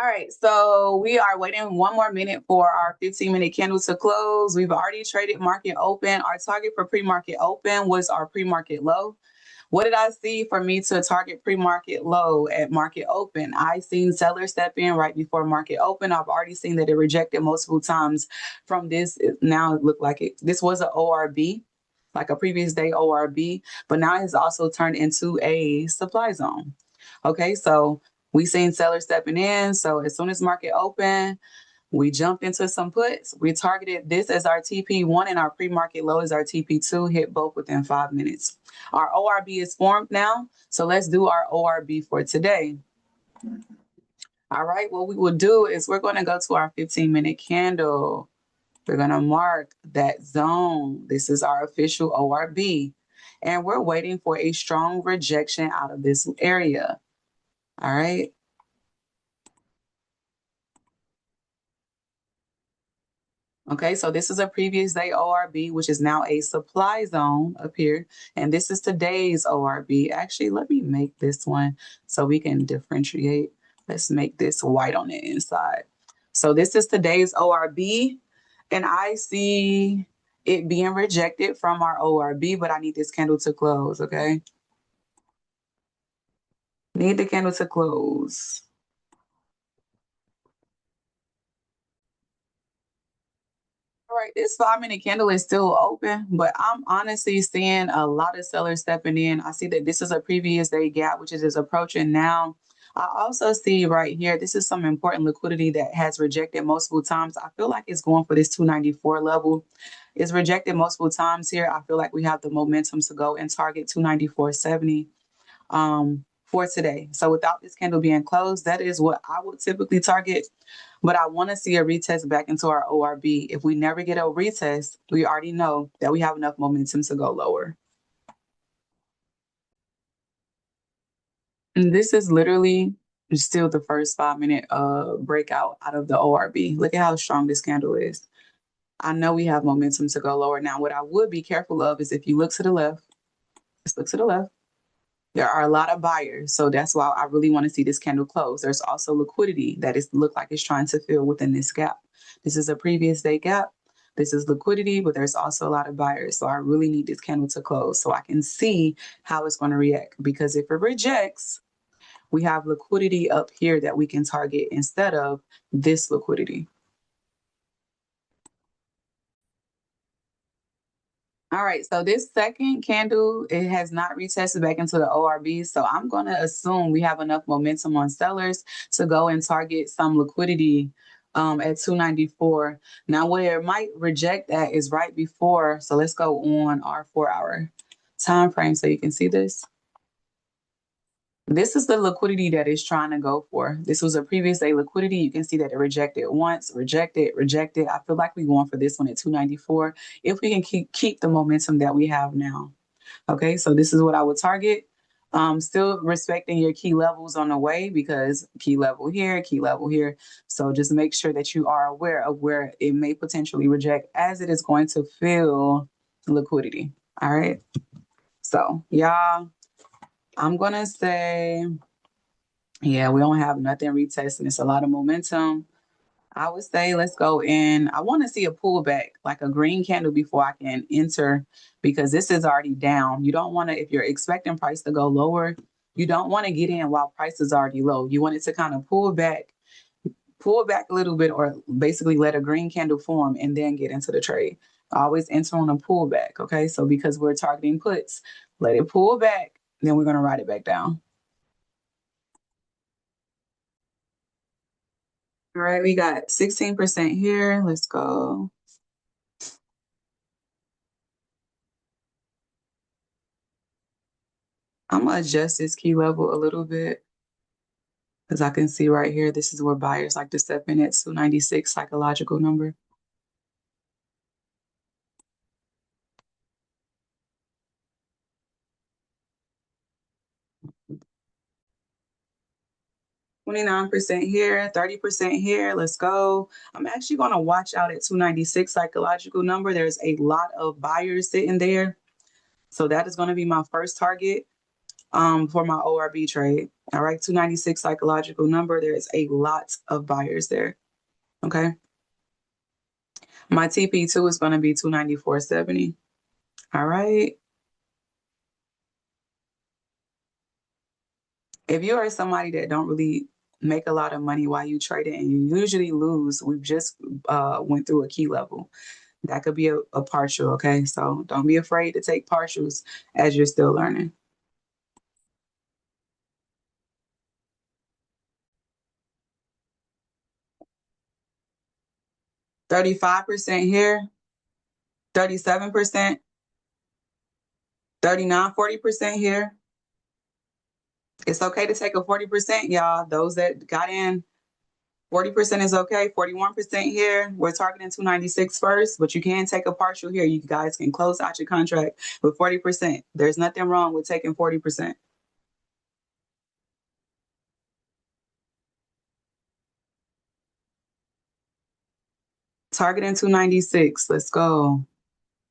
All right, so we are waiting 1 more minute for our 15-minute candle to close. We've already traded market open. Our target for pre-market open was our pre-market low. What did I see for me to target pre-market low at market open? I seen sellers step in right before market open. I've already seen that it rejected multiple times from this. Now it looked like this was an ORB, like a previous day ORB, but now it's also turned into a supply zone. Okay, so we seen sellers stepping in. So as soon as market open, we jumped into some puts. We targeted this as our TP1 and our pre-market low as our TP2, hit both within 5 minutes. Our ORB is formed now. So let's do our ORB for today. All right, what we will do is we're going to go to our 15-minute candle. We're going to mark that zone. This is our official ORB. And we're waiting for a strong rejection out of this area. All right. Okay, so this is a previous day ORB, which is now a supply zone up here. And this is today's ORB. Actually, let me make this one so we can differentiate. Let's make this white on the inside. So this is today's ORB. And I see it being rejected from our ORB, but I need this candle to close, okay? Need the candle to close. All right, this 5-minute candle is still open, but I'm honestly seeing a lot of sellers stepping in. I see that this is a previous day gap, which is approaching now. I also see right here, this is some important liquidity that has rejected multiple times. I feel like it's going for this 294 level. It's rejected multiple times here. I feel like we have the momentum to go and target 294.70 for today. So without this candle being closed, that is what I would typically target. But I want to see a retest back into our ORB. If we never get a retest, we already know that we have enough momentum to go lower. And this is literally still the first 5-minute breakout out of the ORB. Look at how strong this candle is. I know we have momentum to go lower. Now, what I would be careful of is if you look to the left, let's look to the left. There are a lot of buyers. So that's why I really want to see this candle close. There's also liquidity that is look like it's trying to fill within this gap. This is a previous day gap. This is liquidity, but there's also a lot of buyers. So I really need this candle to close so I can see how it's going to react. Because if it rejects, we have liquidity up here that we can target instead of this liquidity. All right, so this second candle, it has not retested back into the ORB. So I'm going to assume we have enough momentum on sellers to go and target some liquidity at 294. Now, where it might reject at is right before. So let's go on our 4-hour time frame so you can see this. This is the liquidity that it's trying to go for. This was a previous day liquidity. You can see that it rejected once, rejected. I feel like we're going for this one at 294 if we can keep the momentum that we have now. Okay, so this is what I would target. Still respecting your key levels on the way because key level here, key level here. So just make sure that you are aware of where it may potentially reject as it is going to fill liquidity. All right. So y'all, I'm going to say, yeah, we don't have nothing retesting. It's a lot of momentum. I would say let's go in. I want to see a pullback, like a green candle before I can enter because this is already down. You don't want to, if you're expecting price to go lower, you don't want to get in while price is already low. You want it to kind of pull back a little bit or basically let a green candle form and then get into the trade. Always enter on a pullback, okay? So because we're targeting puts, let it pull back. Then we're going to ride it back down. All right, we got 16% here. Let's go. I'm going to adjust this key level a little bit. As I can see right here, this is where buyers like to step in at 296 psychological number. %29 here, 30% here. Let's go. I'm actually going to watch out at 296 psychological number. There's a lot of buyers sitting there. So that is going to be my first target for my ORB trade. All right, 296 psychological number. There is a lot of buyers there. Okay. My TP2 is going to be 294.70. All right. If you are somebody that don't really make a lot of money while you trade it and you usually lose, we've just went through a key level. That could be a partial, okay? So don't be afraid to take partials as you're still learning. 35% here, 37%, 39, 40% here. It's okay to take a 40%, y'all. Those that got in, 40% is okay. 41% here. We're targeting 296 first, but you can take a partial here. You guys can close out your contract with 40%. There's nothing wrong with taking 40%. Targeting 296. Let's go.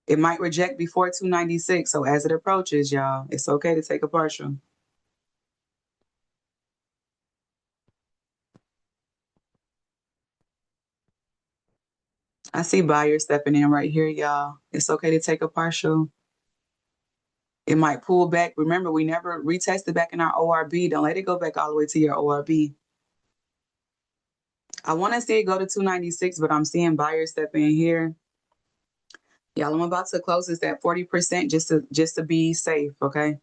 It might reject before 296. So as it approaches, y'all, it's okay to take a partial. I see buyers stepping in right here, y'all. It's okay to take a partial. It might pull back. Remember, we never retested back in our ORB. Don't let it go back all the way to your ORB. I want to see it go to 296, but I'm seeing buyers step in here. Y'all, I'm about to close this at 40% just to be safe, okay?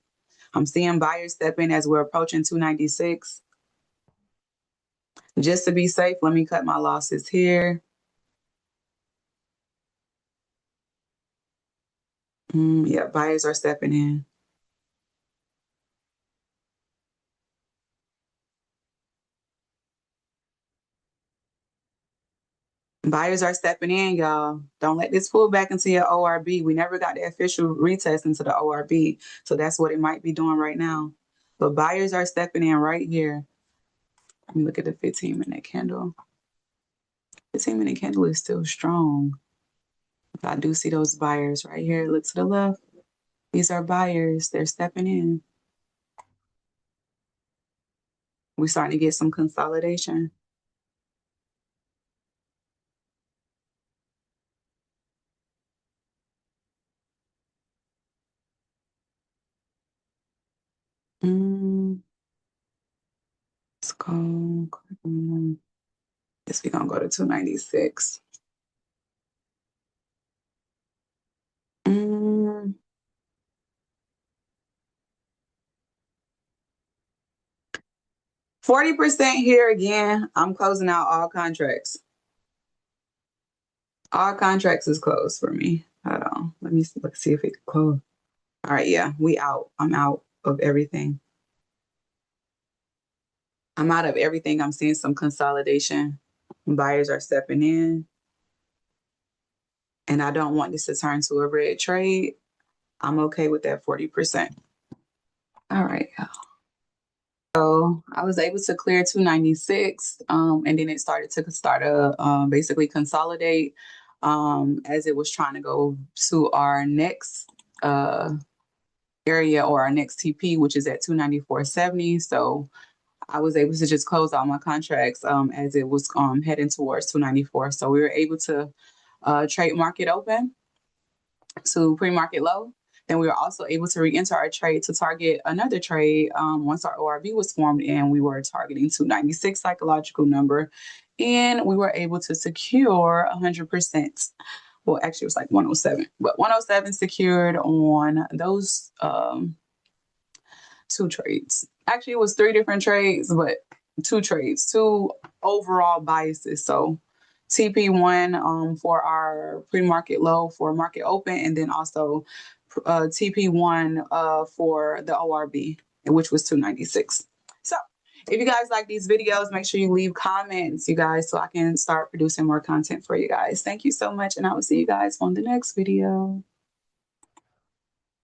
I'm seeing buyers step in as we're approaching 296. Just to be safe, let me cut my losses here. Yeah, buyers are stepping in. Buyers are stepping in, y'all. Don't let this pull back into your ORB. We never got the official retest into the ORB. So that's what it might be doing right now. But buyers are stepping in right here. Let me look at the 15-minute candle. 15-minute candle is still strong. But I do see those buyers right here. Look to the left. These are buyers. They're stepping in. We're starting to get some consolidation. Let's go. Guess we're going to go to 296. 40% here again. I'm closing out all contracts. All contracts is closed for me. Hold on. Let's see if it can close. All right, yeah, we out. I'm out of everything. I'm out of everything. I'm seeing some consolidation. Buyers are stepping in. And I don't want this to turn to a red trade. I'm okay with that 40%. All right, y'all. So I was able to clear 296, and then it started to basically consolidate as it was trying to go to our next area or our next TP, which is at 294.70. So I was able to just close out my contracts as it was heading towards 294. So we were able to trade market open to pre-market low. Then we were also able to re-enter our trade to target another trade once our ORB was formed, and we were targeting 296 psychological number, and we were able to secure 100%. Well, actually, it was like 107, but 107 secured on those two trades. Actually, it was three different trades, but two trades, two overall biases. So TP1 for our pre-market low for market open, and then also TP1 for the ORB, which was 296. So if you guys like these videos, make sure you leave comments, you guys, so I can start producing more content for you guys. Thank you so much, and I will see you guys on the next video.